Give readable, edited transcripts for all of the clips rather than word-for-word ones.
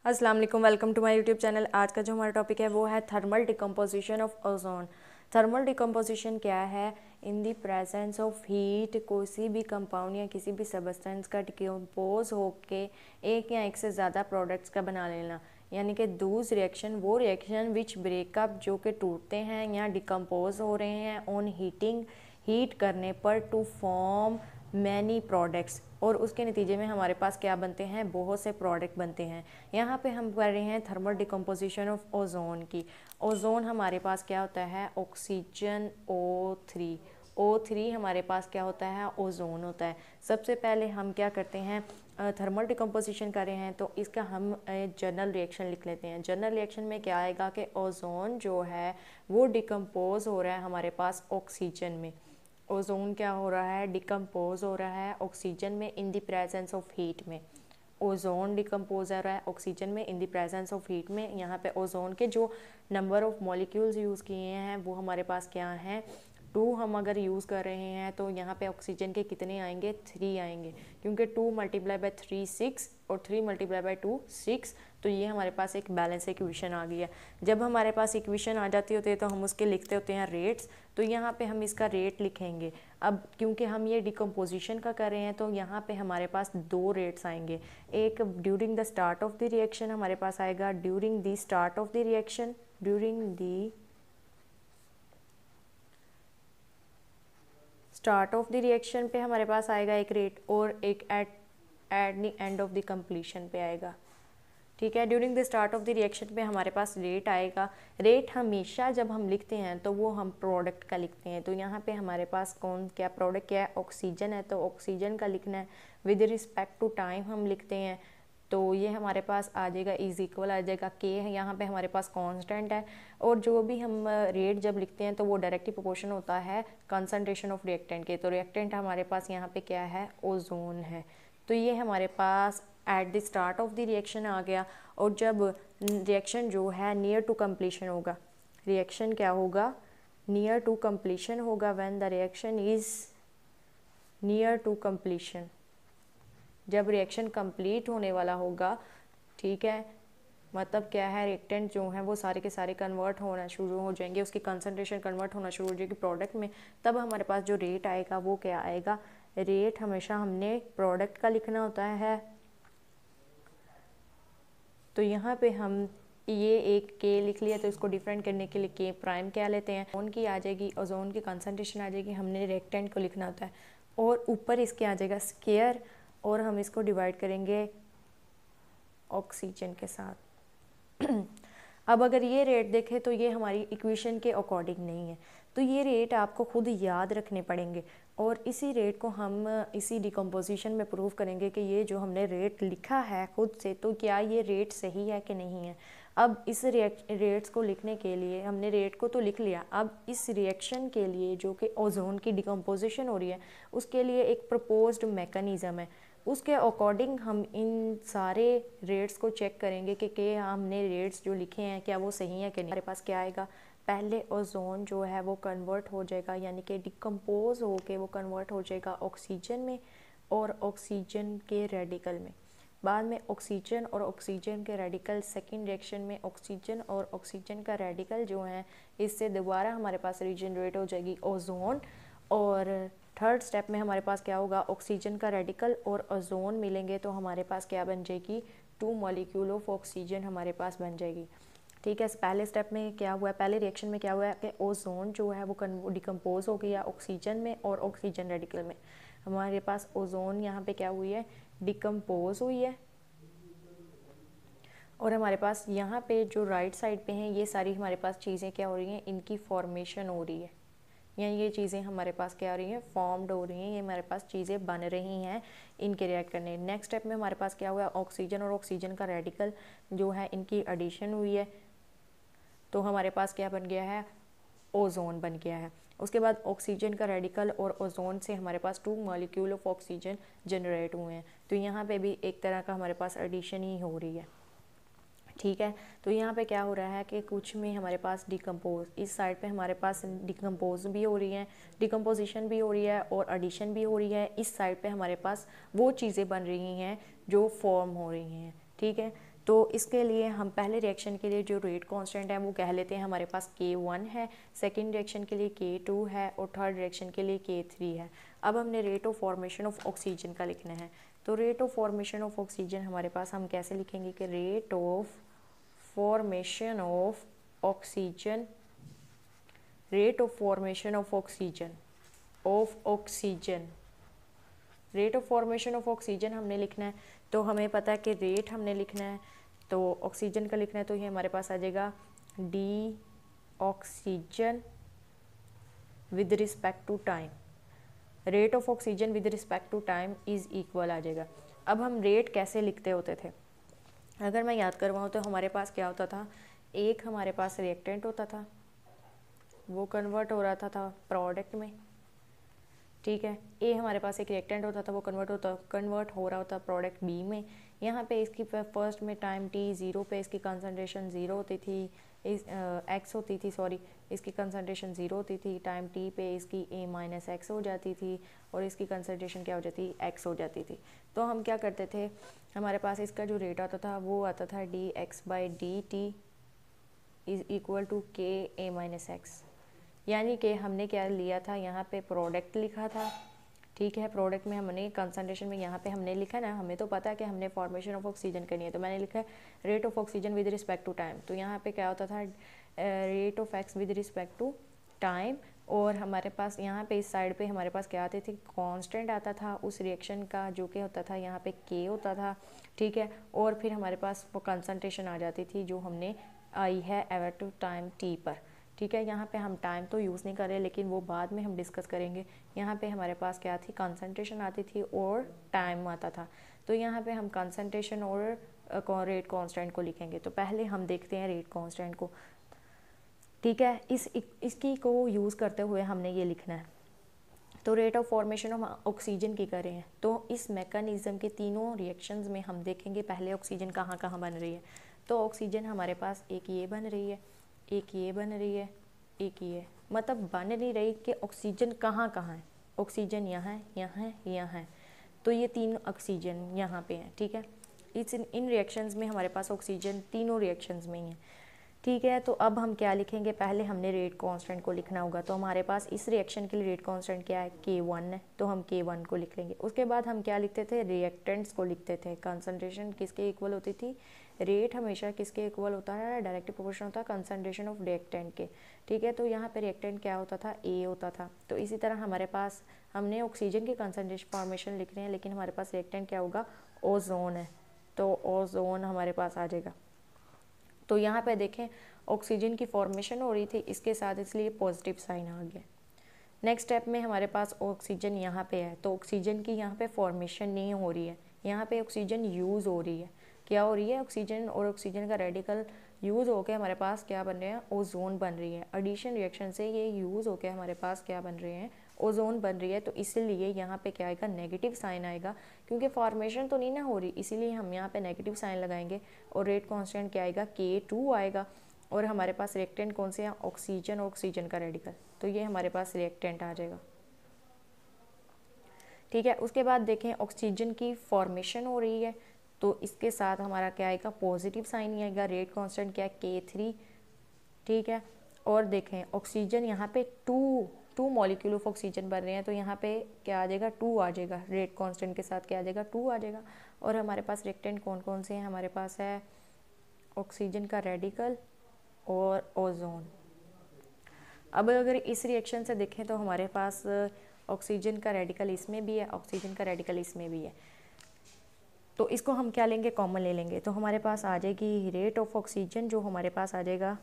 अस्सलाम वालेकुम, welcome to my YouTube channel. आज का जो हमारा टॉपिक है वो है thermal decomposition of ozone. Thermal decomposition क्या है? In the presence of heat किसी भी कंपाउंड या किसी भी सबस्टेंस का डिकम्पोज होके एक या एक से ज़्यादा प्रोडक्ट्स का बना लेना, यानी कि दूस रिएक्शन वो रिएक्शन विच ब्रेकअप जो कि टूटते हैं या डिकम्पोज हो रहे हैं ऑन हीटिंग, हीट करने पर टू फॉर्म मैनी प्रोडक्ट्स, और उसके नतीजे में हमारे पास क्या बनते हैं? बहुत से प्रोडक्ट बनते हैं। यहाँ पे हम कर रहे हैं थर्मल डिकम्पोजिशन ऑफ ओजोन की। ओजोन हमारे पास क्या होता है? Oxygen O3। O3 हमारे पास क्या होता है? ओजोन होता है। सबसे पहले हम क्या करते हैं? थर्मल डिकम्पोजिशन कर रहे हैं तो इसका हम जनरल रिएक्शन लिख लेते हैं। जनरल रिएक्शन में क्या आएगा कि ओजोन जो है वो डिकम्पोज हो रहा है हमारे पास ऑक्सीजन में। ओजोन क्या हो रहा है? डिकम्पोज हो रहा है ऑक्सीजन में इन द प्रेजेंस ऑफ हीट में। ओजोन डिकम्पोज हो रहा है ऑक्सीजन में इन द प्रेजेंस ऑफ हीट में। यहाँ पे ओजोन के जो नंबर ऑफ मॉलिक्यूल्स यूज़ किए हैं वो हमारे पास क्या हैं? 2 हम अगर यूज़ कर रहे हैं तो यहाँ पे ऑक्सीजन के कितने आएंगे? 3 आएंगे, क्योंकि 2 मल्टीप्लाई बाय 3 6 और 3 मल्टीप्लाई बाय 2 6। तो ये हमारे पास एक बैलेंस इक्वेशन आ गई है। जब हमारे पास इक्वेशन आ जाती होती है तो हम उसके लिखते होते हैं रेट्स। तो यहाँ पे हम इसका रेट लिखेंगे। अब क्योंकि हम ये डिकम्पोजिशन का कर रहे हैं तो यहाँ पे हमारे पास 2 रेट्स आएंगे। एक during the start of the reaction हमारे पास आएगा, during the start of the reaction, during the start of the reaction पे हमारे पास आएगा एक रेट, और एक at the end of the completion पे आएगा। ठीक है, during the start of the reaction पे हमारे पास रेट आएगा। रेट हमेशा जब हम लिखते हैं तो वो हम प्रोडक्ट का लिखते हैं। तो यहाँ पे हमारे पास कौन क्या प्रोडक्ट क्या है? ऑक्सीजन है, तो ऑक्सीजन का लिखना है। विद रिस्पेक्ट टू टाइम हम लिखते हैं, तो ये हमारे पास आ जाएगा इज इक्वल आ जाएगा के है, यहाँ पे हमारे पास कांस्टेंट है। और जो भी हम रेट जब लिखते हैं तो वो डायरेक्टली प्रोपोर्शन होता है कंसंट्रेशन ऑफ रिएक्टेंट के। तो रिएक्टेंट हमारे पास यहाँ पे क्या है? ओजोन है। तो ये हमारे पास at the start of the reaction आ गया। और जब रिएक्शन जो है नियर टू कंप्लीशन होगा, रिएक्शन क्या होगा? नियर टू कंप्लीशन होगा। When the reaction is near to completion, जब रिएक्शन कंप्लीट होने वाला होगा, ठीक है, मतलब क्या है? रिएक्टेंट जो है वो सारे के सारे कन्वर्ट होना शुरू हो जाएंगे, उसकी कंसंट्रेशन कन्वर्ट होना शुरू हो जाएगी प्रोडक्ट में। तब हमारे पास जो रेट आएगा वो क्या आएगा? रेट हमेशा हमने प्रोडक्ट का लिखना होता है। तो यहाँ पे हम ये एक के लिख लिया, तो इसको डिफरेंट करने के लिए के प्राइम क्या लेते हैं? ओजोन की आ जाएगी, ओजोन की कंसंट्रेशन आ जाएगी, हमने रिएक्टेंट को लिखना होता है। और ऊपर इसके आ जाएगा स्क्वायर, और हम इसको डिवाइड करेंगे ऑक्सीजन के साथ। अब अगर ये रेट देखें तो ये हमारी इक्वेशन के अकॉर्डिंग नहीं है, तो ये रेट आपको खुद याद रखने पड़ेंगे। और इसी रेट को हम इसी डिकम्पोजिशन में प्रूव करेंगे कि ये जो हमने रेट लिखा है खुद से, तो क्या ये रेट सही है कि नहीं है। अब इस रेट्स को लिखने के लिए हमने रेट को तो लिख लिया। अब इस रिएक्शन के लिए जो कि ओजोन की डिकम्पोजिशन हो रही है उसके लिए एक प्रपोज्ड मैकेनिज़्म है, उसके अकॉर्डिंग हम इन सारे रेट्स को चेक करेंगे कि हमने रेट्स जो लिखे हैं क्या वो सही है कि नहीं। हमारे पास क्या आएगा? पहले ओजोन जो है वो कन्वर्ट हो जाएगा, यानी कि डिकम्पोज होके वो कन्वर्ट हो जाएगा ऑक्सीजन में और ऑक्सीजन के रेडिकल में। बाद में ऑक्सीजन और ऑक्सीजन के रेडिकल सेकेंड रिएक्शन में ऑक्सीजन और ऑक्सीजन का रेडिकल जो है इससे दोबारा हमारे पास रीजनरेट हो जाएगी ओजोन। और थर्ड स्टेप में हमारे पास क्या होगा? ऑक्सीजन का रेडिकल और ओजोन मिलेंगे तो हमारे पास क्या बन जाएगी? 2 मॉलिक्यूल ऑफ ऑक्सीजन हमारे पास बन जाएगी। ठीक है, पहले स्टेप में क्या हुआ है? पहले रिएक्शन में क्या हुआ है कि ओजोन जो है वो डिकम्पोज हो गया ऑक्सीजन में और ऑक्सीजन रेडिकल में। हमारे पास ओजोन यहाँ पे क्या हुई है? डिकम्पोज हुई है। और हमारे पास यहाँ पे जो राइट साइड पे हैं ये सारी हमारे पास चीज़ें क्या हो रही हैं? इनकी फॉर्मेशन हो रही है, या ये चीज़ें हमारे पास क्या हो रही हैं? फॉर्म्ड हो रही हैं। ये हमारे पास चीज़ें बन रही हैं इनके रिएक्ट करने। नेक्स्ट स्टेप में हमारे पास क्या हुआ? ऑक्सीजन और ऑक्सीजन का रेडिकल जो है इनकी एडिशन हुई है, तो हमारे पास क्या बन गया है? ओजोन बन गया है। उसके बाद ऑक्सीजन का रेडिकल और ओजोन से हमारे पास 2 मॉलिक्यूल ऑफ ऑक्सीजन जनरेट हुए हैं, तो यहाँ पे भी एक तरह का हमारे पास एडिशन ही हो रही है। ठीक है, तो यहाँ पे क्या हो रहा है कि कुछ में हमारे पास डिकम्पोज, इस साइड पे हमारे पास डिकम्पोज भी हो रही है, डिकम्पोजिशन भी हो रही है और एडिशन भी हो रही है। इस साइड पे हमारे पास वो चीज़ें बन रही हैं जो फॉर्म हो रही हैं। ठीक है, तो इसके लिए हम पहले रिएक्शन के लिए जो रेट कांस्टेंट है वो कह लेते हैं हमारे पास K1 है, सेकेंड रिएक्शन के लिए K2 है और थर्ड रिएक्शन के लिए K3 है। अब हमने rate of formation of oxygen का लिखना है। तो rate of formation of oxygen हमारे पास हम कैसे लिखेंगे कि rate of formation of oxygen, rate of formation of oxygen, rate of formation of oxygen हमने लिखना है। तो हमें पता है कि रेट हमने लिखना है, तो ऑक्सीजन का लिखना है, तो ये हमारे पास आ जाएगा d oxygen with respect to time. Rate of oxygen with respect to time is equal आ जाएगा। अब हम रेट कैसे लिखते होते थे, अगर मैं याद करवाऊँ तो हमारे पास क्या होता था, एक हमारे पास रिएक्टेंट होता था, वो कन्वर्ट हो रहा था प्रोडक्ट में, ठीक है। ए हमारे पास एक रिएक्टेंट होता था, वो कन्वर्ट हो रहा होता प्रोडक्ट बी में। यहाँ पे इसकी फर्स्ट में टाइम टी ज़ीरो पे इसकी कंसंट्रेशन ज़ीरो होती थी, एक्स होती थी, सॉरी, इसकी कंसंट्रेशन ज़ीरो होती थी। टाइम टी पे इसकी ए माइनस एक्स हो जाती थी और इसकी कंसंट्रेशन क्या हो जाती, एक्स हो जाती थी। तो हम क्या करते थे, हमारे पास इसका जो रेट आता था वो आता था d x by d t is equal to k a minus x. यानी कि हमने क्या लिया था, यहाँ पे प्रोडक्ट लिखा था, ठीक है। प्रोडक्ट में हमने कंसंट्रेशन में यहाँ पे हमने लिखा ना, हमें तो पता है कि हमने फॉर्मेशन ऑफ ऑक्सीजन करनी है, तो मैंने लिखा है rate of oxygen with respect to time. तो यहाँ पे क्या होता था, rate of x with respect to time, और हमारे पास यहाँ पे इस साइड पे हमारे पास क्या आते थे, कांस्टेंट आता था उस रिएक्शन का, जो कि होता था यहाँ पे के होता था, ठीक है। और फिर हमारे पास वो कंसंट्रेशन आ जाती थी जो हमने आई है एवर टू टाइम टी पर, ठीक है। यहाँ पे हम टाइम तो यूज़ नहीं कर रहे, लेकिन वो बाद में हम डिस्कस करेंगे। यहाँ पे हमारे पास क्या थी, कंसंट्रेशन आती थी और टाइम आता था। तो यहाँ पे हम कंसंट्रेशन और रेट कांस्टेंट को लिखेंगे। तो पहले हम देखते हैं रेट कांस्टेंट को, ठीक है। इसकी को यूज़ करते हुए हमने ये लिखना है। तो rate of formation of oxygen की कर रहे हैं, तो इस मैकेनिज्म के तीनों रिएक्शंस में हम देखेंगे पहले ऑक्सीजन कहाँ कहाँ बन रही है। तो ऑक्सीजन हमारे पास एक ये बन रही है, एक ये बन रही है, एक ये, मतलब बन नहीं रही कि ऑक्सीजन कहाँ कहाँ है। ऑक्सीजन यहाँ है, यहाँ है, यहाँ है, तो ये तीन ऑक्सीजन यहाँ पे हैं, ठीक है। इन रिएक्शंस में हमारे पास ऑक्सीजन तीनों रिएक्शंस में ही है, ठीक है। तो अब हम क्या लिखेंगे, पहले हमने रेट कांस्टेंट को लिखना होगा। तो हमारे पास इस रिएक्शन के लिए रेट कांस्टेंट क्या है, K1 है, तो हम K1 को लिख लेंगे। उसके बाद हम क्या लिखते थे, रिएक्टेंट्स को लिखते थे। कंसंट्रेशन किसके इक्वल होती थी, रेट हमेशा किसके इक्वल होता है, डायरेक्ट प्रोपोर्शनल होता है कंसंट्रेशन ऑफ रिएक्टेंट के, ठीक है। तो यहाँ पे रिएक्टेंट क्या होता था, ए होता था। तो इसी तरह हमारे पास हमने ऑक्सीजन की कंसंट्रेशन फॉर्मेशन लिख रहे हैं, लेकिन हमारे पास रिएक्टेंट क्या होगा, ओजोन है, तो ओजोन हमारे पास आ जाएगा। तो यहाँ पे देखें ऑक्सीजन की फॉर्मेशन हो रही थी, इसके साथ इसलिए पॉजिटिव साइन आ गया। नेक्स्ट स्टेप में हमारे पास ऑक्सीजन यहाँ पे है, तो ऑक्सीजन की यहाँ पे फॉर्मेशन नहीं हो रही है, यहाँ पे ऑक्सीजन यूज़ हो रही है। क्या हो रही है, ऑक्सीजन और ऑक्सीजन का रेडिकल यूज़ होकर हमारे पास क्या बन रहे हैं, ओजोन बन रही है। एडिशन रिएक्शन से ये यूज़ होकर हमारे पास क्या बन रहे हैं, ओजोन बन रही है। तो इसीलिए यहाँ पे क्या आएगा, नेगेटिव साइन आएगा, क्योंकि फॉर्मेशन तो नहीं ना हो रही, इसीलिए हम यहाँ पे नेगेटिव साइन लगाएंगे। और रेट कांस्टेंट क्या आएगा, K2 आएगा। और हमारे पास रिएक्टेंट कौन से हैं, ऑक्सीजन और ऑक्सीजन का रेडिकल, तो ये हमारे पास रिएक्टेंट आ जाएगा, ठीक है। उसके बाद देखें ऑक्सीजन की फॉर्मेशन हो रही है, तो इसके साथ हमारा क्या आएगा, पॉजिटिव साइन ही आएगा। रेट कांस्टेंट क्या है, K3, ठीक है। और देखें ऑक्सीजन यहाँ पे टू मॉलिक्यूल ऑफ ऑक्सीजन बन रहे हैं, तो यहाँ पे क्या आ जाएगा, 2 आ जाएगा। रेट कांस्टेंट के साथ क्या आ जाएगा, 2 आ जाएगा। और हमारे पास रिएक्टेंट कौन कौन से हैं, हमारे पास है ऑक्सीजन का रेडिकल और ओजोन। अब अगर इस रिएक्शन से देखें तो हमारे पास ऑक्सीजन का रेडिकल इसमें भी है, ऑक्सीजन का रेडिकल इसमें भी है, तो इसको हम क्या लेंगे, कॉमन ले लेंगे। तो हमारे पास आ जाएगी रेट ऑफ ऑक्सीजन, जो हमारे पास आ जाएगा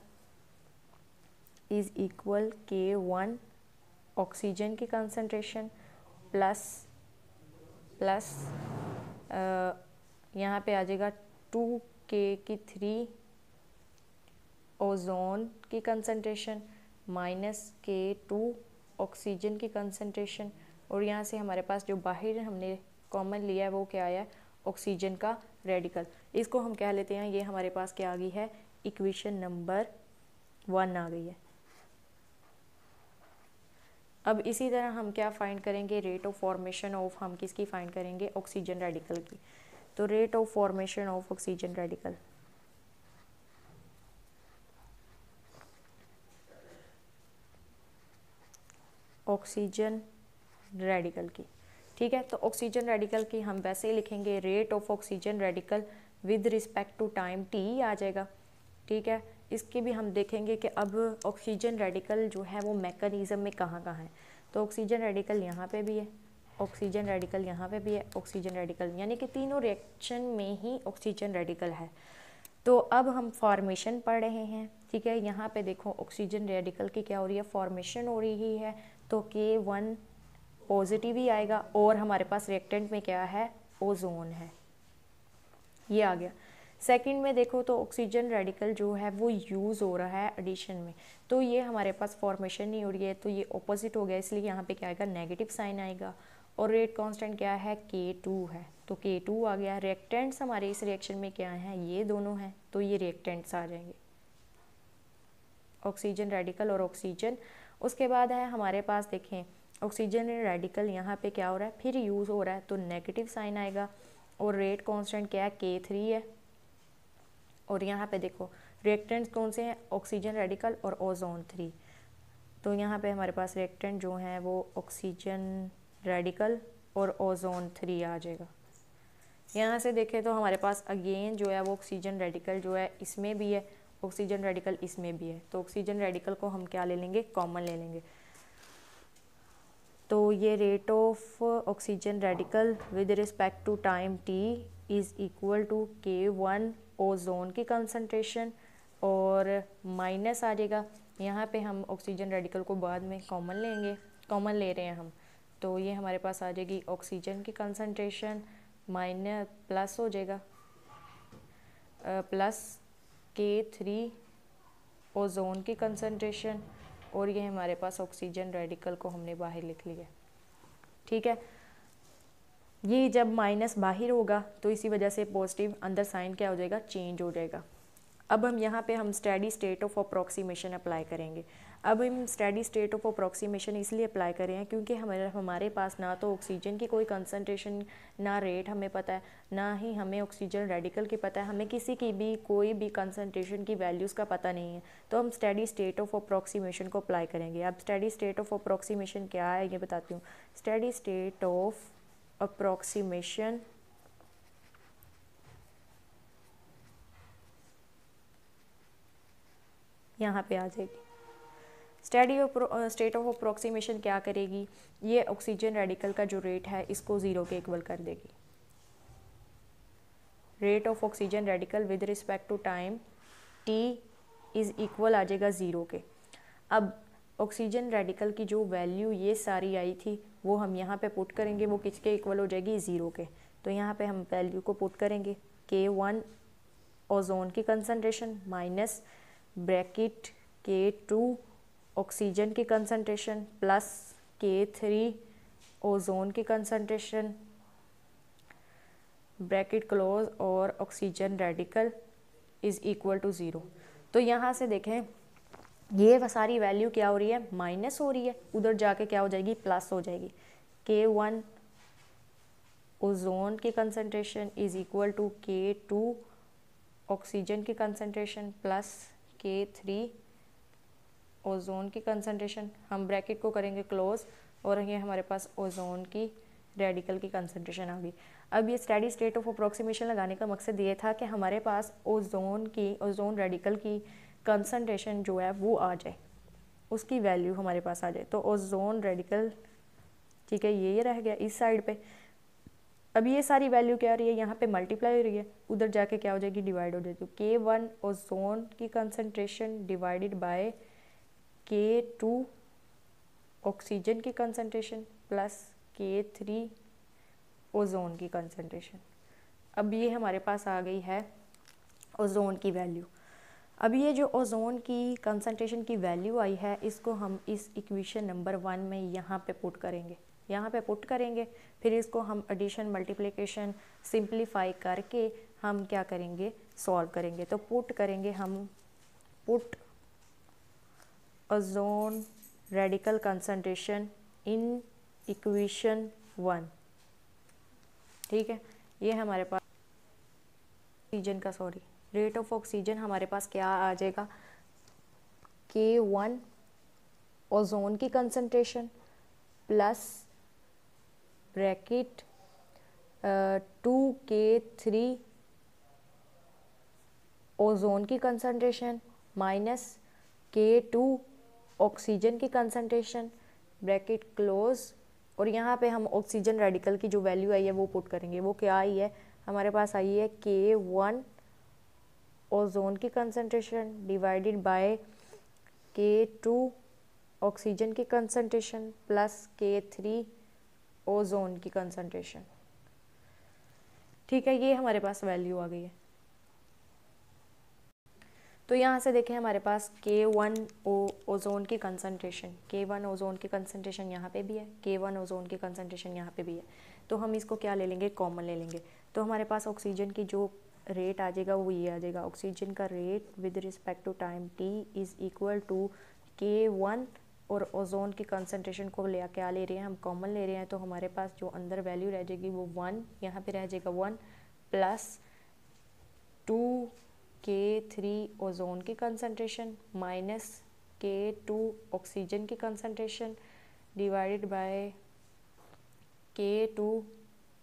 इज़ इक्वल K1 ऑक्सीजन की कंसंट्रेशन प्लस यहाँ पे आ जाएगा 2K3 ओजोन की कंसंट्रेशन माइनस K2 ऑक्सीजन की कंसंट्रेशन, और यहाँ से हमारे पास जो बाहर हमने कॉमन लिया है वो क्या आया, ऑक्सीजन का रेडिकल। इसको हम कह लेते हैं, ये हमारे पास क्या आ गई है, इक्वेशन नंबर 1 आ गई है। अब इसी तरह हम क्या फाइंड करेंगे, रेट ऑफ फॉर्मेशन ऑफ, हम किसकी फाइंड करेंगे, ऑक्सीजन रेडिकल की। तो rate of formation of oxygen radical, oxygen radical की। ठीक है, तो ऑक्सीजन रेडिकल की हम वैसे ही लिखेंगे rate of oxygen radical with respect to time T आ जाएगा। ठीक है, इसके भी हम देखेंगे कि अब ऑक्सीजन रेडिकल जो है वो मैकेनिज्म में कहाँ कहाँ है। तो ऑक्सीजन रेडिकल यहाँ पे भी है, ऑक्सीजन रेडिकल यहाँ पे भी है, ऑक्सीजन रेडिकल, यानी कि तीनों रिएक्शन में ही ऑक्सीजन रेडिकल है। तो अब हम फॉर्मेशन पढ़ रहे हैं। ठीक है, यहाँ पे देखो ऑक्सीजन रेडिकल की क्या हो रही है, फॉर्मेशन हो रही है। तो K1 पॉजिटिव ही आएगा और हमारे पास रिएक्टेंट में क्या है, ओजोन है, ये आ गया। सेकंड में देखो तो ऑक्सीजन रेडिकल जो है वो यूज़ हो रहा है एडिशन में, तो ये हमारे पास फॉर्मेशन नहीं हो रही है, तो ये ऑपोजिट हो गया, इसलिए यहाँ पे क्या आएगा, नेगेटिव साइन आएगा। और रेट कांस्टेंट क्या है, K2 है, तो K2 आ गया। रिएक्टेंट्स हमारे इस रिएक्शन में क्या हैं, ये दोनों हैं, तो ये रिएक्टेंट्स आ जाएंगे, ऑक्सीजन रेडिकल और ऑक्सीजन। उसके बाद है हमारे पास देखें ऑक्सीजन रेडिकल यहाँ पे क्या हो रहा है, फिर यूज़ हो रहा है, तो नेगेटिव साइन आएगा। और रेट कांस्टेंट क्या है, K3 है। और यहाँ पे देखो रिएक्टेंट्स कौन से हैं, ऑक्सीजन रेडिकल और ओजोन 3। तो यहाँ पे हमारे पास रिएक्टेंट जो हैं वो ऑक्सीजन रेडिकल और ओजोन 3 आ जाएगा। यहाँ से देखें तो हमारे पास अगेन जो है वो ऑक्सीजन रेडिकल जो है इसमें भी है, ऑक्सीजन रेडिकल इसमें भी है, तो ऑक्सीजन रेडिकल को हम क्या ले लेंगे, कॉमन ले लेंगे। तो ये rate of oxygen radical with respect to time T is equal to K1 ozone की कंसंट्रेशन और माइनस आ जाएगा। यहाँ पे हम ऑक्सीजन रेडिकल को बाद में कॉमन लेंगे, कॉमन ले रहे हैं हम, तो ये हमारे पास आ जाएगी ऑक्सीजन की कंसंट्रेशन माइनस प्लस हो जाएगा प्लस K3 ओजोन की कंसंट्रेशन, और ये हमारे पास ऑक्सीजन रेडिकल को हमने बाहर लिख लिया। ठीक है, ये जब माइनस बाहर होगा तो इसी वजह से पॉजिटिव अंदर साइन क्या हो जाएगा, चेंज हो जाएगा। अब हम यहाँ पे हम steady state of approximation apply करेंगे। अब हम स्टेडी स्टेट ऑफ अप्रॉक्सीमेशन इसलिए अप्लाई कर रहे हैं क्योंकि हमारे पास ना तो ऑक्सीजन की कोई कंसंट्रेशन, ना रेट हमें पता है, ना ही हमें ऑक्सीजन रेडिकल की पता है, हमें किसी की भी कोई भी कंसंट्रेशन की वैल्यूज़ का पता नहीं है। तो हम स्टेडी स्टेट ऑफ अप्रॉक्सीमेशन को अप्लाई करेंगे। अब स्टेडी स्टेट ऑफ अप्रॉक्सीमेशन क्या है ये बताती हूँ। स्टेडी स्टेट ऑफ अप्रॉक्सीमेशन यहाँ पे आ जाएगी। स्टेडी स्टेट ऑफ अप्रॉक्सीमेशन क्या करेगी, ये ऑक्सीजन रेडिकल का जो रेट है इसको ज़ीरो के इक्वल कर देगी। Rate of oxygen radical with respect to time T is equal आ जाएगा ज़ीरो के। अब ऑक्सीजन रेडिकल की जो वैल्यू ये सारी आई थी वो हम यहाँ पे पुट करेंगे, वो किसके इक्वल हो जाएगी, ज़ीरो के। तो यहाँ पे हम वैल्यू को पुट करेंगे, K1 ओजोन की concentration minus bracket K2 oxygen की कंसंट्रेशन प्लस K3 ओजोन की कंसंट्रेशन ब्रैकेट क्लोज और oxygen radical is equal to zero. तो यहाँ से देखें ये सारी वैल्यू क्या हो रही है, माइनस हो रही है, उधर जाके क्या हो जाएगी, प्लस हो जाएगी। K1 ओजोन की concentration is equal to K2 oxygen की कंसंट्रेशन प्लस K3 ओजोन की कंसंट्रेशन, हम ब्रैकेट को करेंगे क्लोज और ये हमारे पास ओजोन की रेडिकल की कंसंट्रेशन आ गई। अब ये स्टेडी स्टेट ऑफ अप्रॉक्सीमेशन लगाने का मकसद ये था कि हमारे पास ओजोन रेडिकल की कंसंट्रेशन जो है वो आ जाए, उसकी वैल्यू हमारे पास आ जाए। तो ओजोन रेडिकल, ठीक है, ये रह गया इस साइड पे। अब ये सारी वैल्यू क्या आ रही है, यहाँ पे मल्टीप्लाई हो रही है, उधर जाके क्या हो जाएगी, डिवाइड हो जाएगी। K1 ओजोन की concentration divided by K2 oxygen की कंसंट्रेशन प्लस K3 ओजोन की कंसंट्रेशन। अब ये हमारे पास आ गई है ओजोन की वैल्यू। अब ये जो ओजोन की कंसंट्रेशन की वैल्यू आई है इसको हम इस इक्वेशन नंबर 1 में यहाँ पे पुट करेंगे, यहाँ पे पुट करेंगे, फिर इसको हम एडिशन मल्टीप्लिकेशन सिंप्लीफाई करके हम क्या करेंगे, सॉल्व करेंगे। तो पुट करेंगे हम, put ozone radical concentration in equation 1। ठीक है, ये हमारे पास ऑक्सीजन का रेट ऑफ ऑक्सीजन हमारे पास क्या आ जाएगा, K1 ओजोन की concentration plus bracket 2K3 ozone की कंसंट्रेशन माइनस K2 ऑक्सीजन की कंसंट्रेशन, ब्रैकेट क्लोज। और यहाँ पे हम ऑक्सीजन रेडिकल की जो वैल्यू आई है वो पुट करेंगे। वो क्या आई है, हमारे पास आई है K1 ओजोन की concentration divided by K2 oxygen की कंसंट्रेशन प्लस K3 ओजोन की कंसंट्रेशन। ठीक है, ये हमारे पास वैल्यू आ गई है। तो यहाँ से देखें हमारे पास K1 ओजोन की कंसंट्रेशन, K1 ओजोन की कंसंट्रेशन यहाँ पे भी है, K1 ओजोन की कंसंट्रेशन यहाँ पे भी है। तो हम इसको क्या ले लेंगे, कॉमन ले लेंगे। तो हमारे पास ऑक्सीजन की जो रेट आ जाएगा वो ये आ जाएगा, ऑक्सीजन का rate with respect to time t is equal to K1 और ओजोन की कंसंट्रेशन को क्या ले रहे हैं, हम कॉमन ले रहे हैं। तो हमारे पास जो अंदर वैल्यू रह जाएगी वो 1, यहाँ पे रह जाएगा 1 प्लस 2K3 ओजोन की कंसंट्रेशन माइनस K2 ऑक्सीजन की concentration divided by K2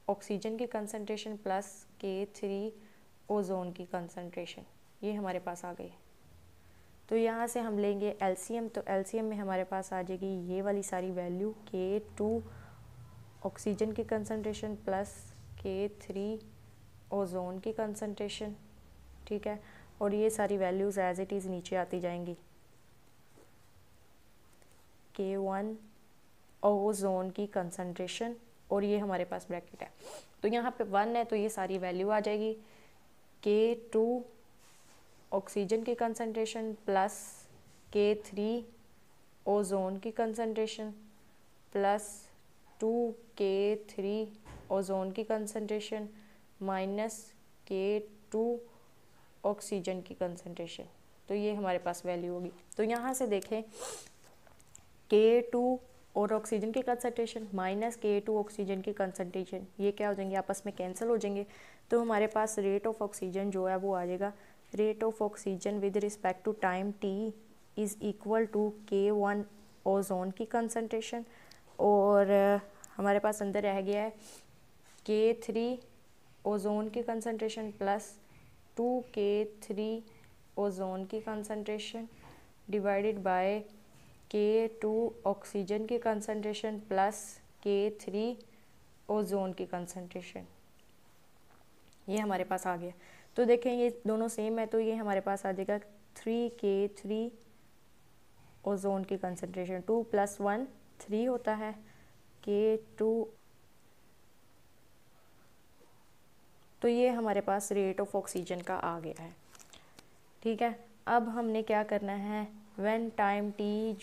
oxygen की कंसंट्रेशन प्लस K3 ओजोन की कंसंट्रेशन। ये हमारे पास आ गई। तो यहाँ से हम लेंगे एलसीएम। तो एलसीएम में हमारे पास आ जाएगी ये वाली सारी वैल्यू, K2 ऑक्सीजन की कंसंट्रेशन प्लस K3 ओजोन की कंसंट्रेशन। ठीक है, और ये सारी वैल्यूज़ एज इट इज़ नीचे आती जाएंगी। K1 ओजोन की कंसंट्रेशन और ये हमारे पास ब्रैकेट है। तो यहाँ पे 1 है तो ये सारी वैल्यू आ जाएगी, K2 ऑक्सीजन की कंसंट्रेशन प्लस K3 ओजोन की कंसंट्रेशन प्लस 2K3 ओजोन की कंसंट्रेशन माइनस K2 ऑक्सीजन की कंसंट्रेशन। तो ये हमारे पास वैल्यू होगी। तो यहाँ से देखें K2 और ऑक्सीजन की कंसंट्रेशन माइनस K2 ऑक्सीजन की कंसंट्रेशन, ये क्या हो जाएंगे, आपस में कैंसिल हो जाएंगे। तो हमारे पास रेट ऑफ ऑक्सीजन जो है वो आ जाएगा, rate of oxygen with respect to time t is equal to K1 ozone की कंसंट्रेशन और हमारे पास अंदर रह गया है K3 ओजोन की कंसंट्रेशन प्लस 2K3 ओजोन की concentration divided by K2 oxygen की कंसंट्रेशन प्लस K3 ओजोन की कंसंट्रेशन। ये हमारे पास आ गया। तो देखें ये दोनों सेम है तो ये हमारे पास आ जाएगा 3K3 ओजोन की कंसंट्रेशन, 2 + 1 3 होता है, K2। तो ये हमारे पास रेट ऑफ ऑक्सीजन का आ गया है। ठीक है, अब हमने क्या करना है, व्हेन टाइम t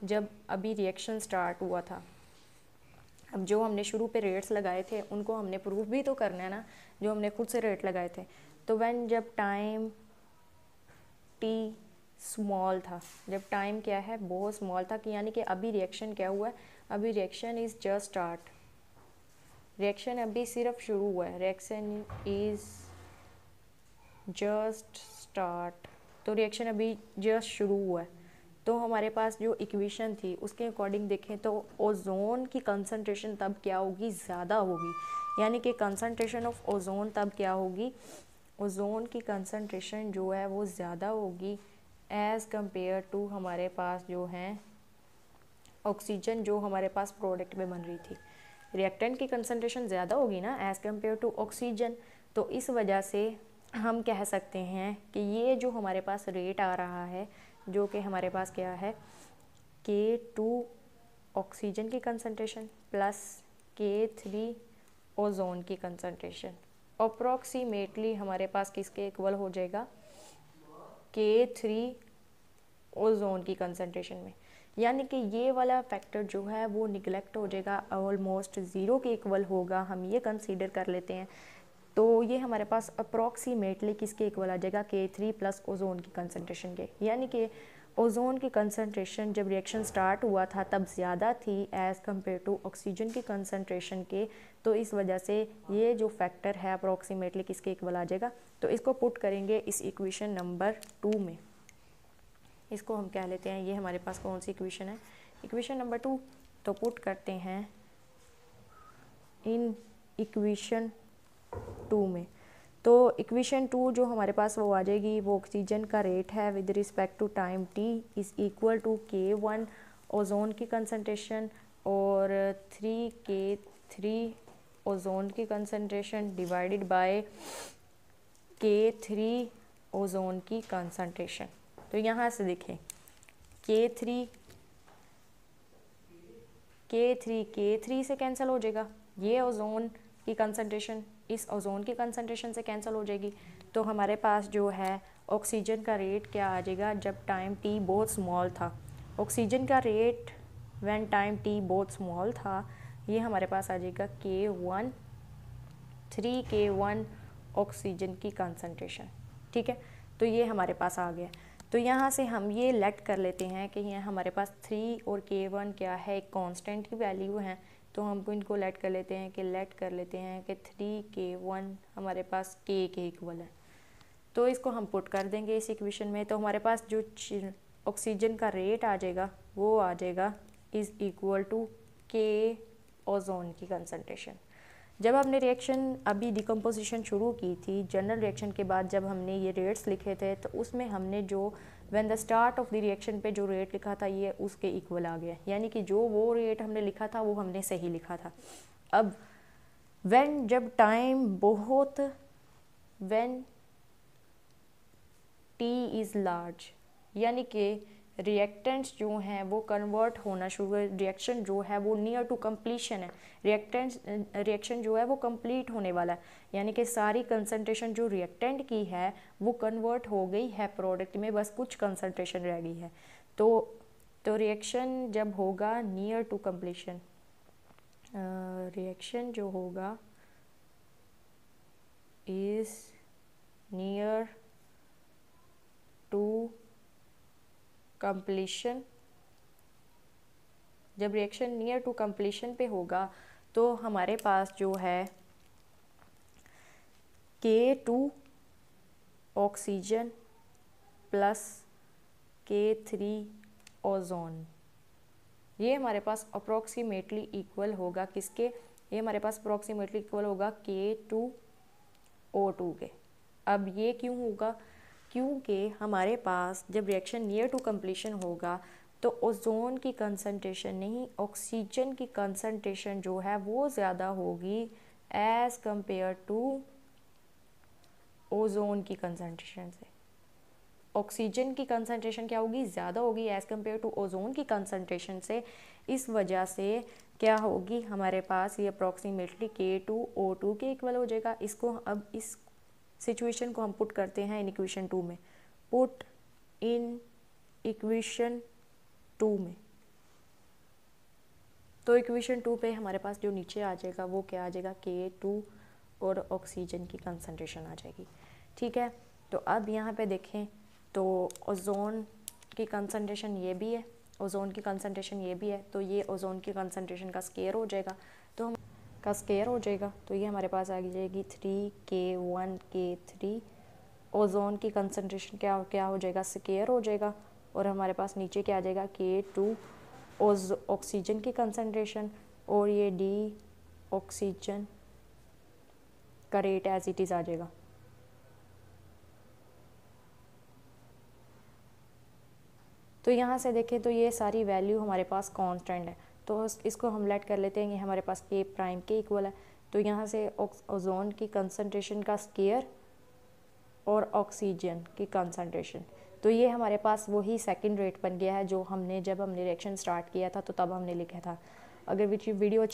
जब अभी रिएक्शन स्टार्ट हुआ था, अब जो हमने शुरू पे रेट्स लगाए थे उनको हमने प्रूफ भी तो करना है ना, जो हमने खुद से रेट लगाए थे। तो व्हेन जब टाइम t स्मॉल था, जब टाइम क्या है बहुत स्मॉल था, कि यानी कि अभी रिएक्शन क्या हुआ है, अभी reaction is just start, reaction अभी सिर्फ शुरू हुआ है, रिएक्शन इज़ जस्ट स्टार्ट। तो रिएक्शन अभी जस्ट शुरू हुआ है। तो हमारे पास जो इक्वेशन थी उसके अकॉर्डिंग देखें तो ओजोन की कंसंट्रेशन तब क्या होगी, ज़्यादा होगी, यानी कि कंसंट्रेशन ऑफ ओजोन तब क्या होगी, ओजोन की कंसंट्रेशन जो है वो ज़्यादा होगी एज़ कंपेयर टू हमारे पास जो है ऑक्सीजन जो हमारे पास प्रोडक्ट में बन रही थी। रिएक्टेंट की कंसंट्रेशन ज़्यादा होगी ना एज़ कंपेयर टू ऑक्सीजन। तो इस वजह से हम कह सकते हैं कि ये जो हमारे पास रेट आ रहा है, जो कि हमारे पास क्या है, K2 ऑक्सीजन की कंसंट्रेशन प्लस K3 ओजोन की कंसंट्रेशन अप्रॉक्सीमेटली हमारे पास किसके इक्वल हो जाएगा, K3 ओजोन की कंसंट्रेशन में। यानी कि ये वाला फैक्टर जो है वो निगलेक्ट हो जाएगा, ऑलमोस्ट ज़ीरो के इक्वल होगा, हम ये कंसीडर कर लेते हैं। तो ये हमारे पास अप्रॉक्सीमेटली किसके इक्वल आ जाएगा, K3 प्लस ओजोन की कंसंट्रेशन के। यानी कि ओजोन की कंसंट्रेशन जब रिएक्शन स्टार्ट हुआ था तब ज़्यादा थी एज़ कम्पेयर टू ऑक्सीजन की कंसंट्रेशन के। तो इस वजह से ये जो फैक्टर है अप्रॉक्सीमेटली किसके इक्वल आ जाएगा। तो इसको पुट करेंगे इस इक्वेशन नंबर 2 में, इसको हम कह लेते हैं, ये हमारे पास कौन सी इक्वेशन है, इक्वेशन नंबर 2। तो पुट करते हैं इन इक्वेशन 2 में। तो इक्वेशन 2 जो हमारे पास वो आ जाएगी, वो ऑक्सीजन का रेट है with respect to time t is equal to K1 ozone की कंसनट्रेशन और 3K3 ओजोन की concentration divided by K3 ozone की कंसनट्रेशन। तो यहाँ से देखें K3 से कैंसिल हो जाएगा, ये ओजोन की कंसनट्रेशन इस ओजोन की कंसनट्रेशन से कैंसिल हो जाएगी। तो हमारे पास जो है ऑक्सीजन का रेट क्या आ जाएगा जब टाइम t बहुत स्मॉल था। ऑक्सीजन का रेट व्हेन टाइम t बहुत स्मॉल था, ये हमारे पास आ जाएगा K1 3K1 ऑक्सीजन की कंसनट्रेशन। ठीक है, तो ये हमारे पास आ गया। तो यहाँ से हम ये लेट कर लेते हैं कि यहाँ हमारे पास 3 और K1 क्या है, एक कांस्टेंट की वैल्यू है। तो हमको इनको लेट कर लेते हैं कि 3K1 हमारे पास K के इक्वल है। तो इसको हम पुट कर देंगे इस इक्वेशन में। तो हमारे पास जो ऑक्सीजन का रेट आ जाएगा वो आ जाएगा is equal to K ozone की कंसनट्रेशन। जब हमने रिएक्शन अभी डिकम्पोजिशन शुरू की थी, जनरल रिएक्शन के बाद जब हमने ये रेट्स लिखे थे, तो उसमें हमने जो when the start of the reaction पे जो रेट लिखा था ये उसके इक्वल आ गया, यानी कि जो वो रेट हमने लिखा था वो हमने सही लिखा था। अब जब टाइम बहुत व्हेन t इज़ लार्ज, यानी कि रिएक्टेंट्स जो हैं वो कन्वर्ट होना शुरू है, रिएक्शन जो है वो नियर टू कंप्लीशन है, रिएक्शन जो है वो कंप्लीट होने वाला है, यानी कि सारी कंसंट्रेशन जो रिएक्टेंट की है वो कन्वर्ट हो गई है प्रोडक्ट में, बस कुछ कंसंट्रेशन रह गई है। तो रिएक्शन जब होगा नियर टू कंप्लीशन, रिएक्शन जो होगा इज़ नियर टू कंप्लीशन, जब रिएक्शन नियर टू कंप्लीशन पे होगा तो हमारे पास जो है K2 oxygen plus K3 ozone, ये हमारे पास अप्रोक्सीमेटली इक्वल होगा किसके, ये हमारे पास अप्रोक्सीमेटली इक्वल होगा K2O2 के। अब ये क्यों होगा, क्योंकि हमारे पास जब रिएक्शन नियर टू कंप्लीशन होगा तो ओजोन की कंसंट्रेशन नहीं, ऑक्सीजन की कंसंट्रेशन जो है वो ज़्यादा होगी एज़ कंपेयर टू ओजोन की कंसंट्रेशन से। ऑक्सीजन की कंसंट्रेशन क्या होगी, ज़्यादा होगी एज़ कंपेयर टू ओजोन की कंसंट्रेशन से। इस वजह से क्या होगी, हमारे पास ये अप्रॉक्सीमेटली K2O2 के इक्वल हो जाएगा। इसको अब इस सिचुएशन को हम पुट करते हैं इन इक्वेशन 2 में, पुट इन इक्वेशन 2 में। तो इक्वेशन 2 पे हमारे पास जो नीचे आ जाएगा वो क्या आ जाएगा, K2 और ऑक्सीजन की कंसंट्रेशन आ जाएगी। ठीक है, तो अब यहाँ पे देखें तो ओजोन की कंसंट्रेशन ये भी है, ओजोन की कंसंट्रेशन ये भी है, तो ये ओजोन की कंसंट्रेशन का स्केयर हो जाएगा, तो हम का स्केयर हो जाएगा। तो ये हमारे पास आ जाएगी 3K1 K3, ओजोन की कंसंट्रेशन क्या हो जाएगा, स्केयर हो जाएगा, और हमारे पास नीचे क्या आ जाएगा K2 ऑक्सीजन की कंसंट्रेशन, और ये D ऑक्सीजन का रेट एज इट इज़ आ जाएगा। तो यहाँ से देखें तो ये सारी वैल्यू हमारे पास कांस्टेंट है, तो इसको हम लेट कर लेते हैं, ये हमारे पास K प्राइम के इक्वल है। तो यहाँ से ओजोन की कंसंट्रेशन का स्केयर और ऑक्सीजन की कंसंट्रेशन, तो ये हमारे पास वही सेकंड रेट बन गया है जो हमने जब हमने रिएक्शन स्टार्ट किया था तो तब हमने लिखा था। अगर वीडियो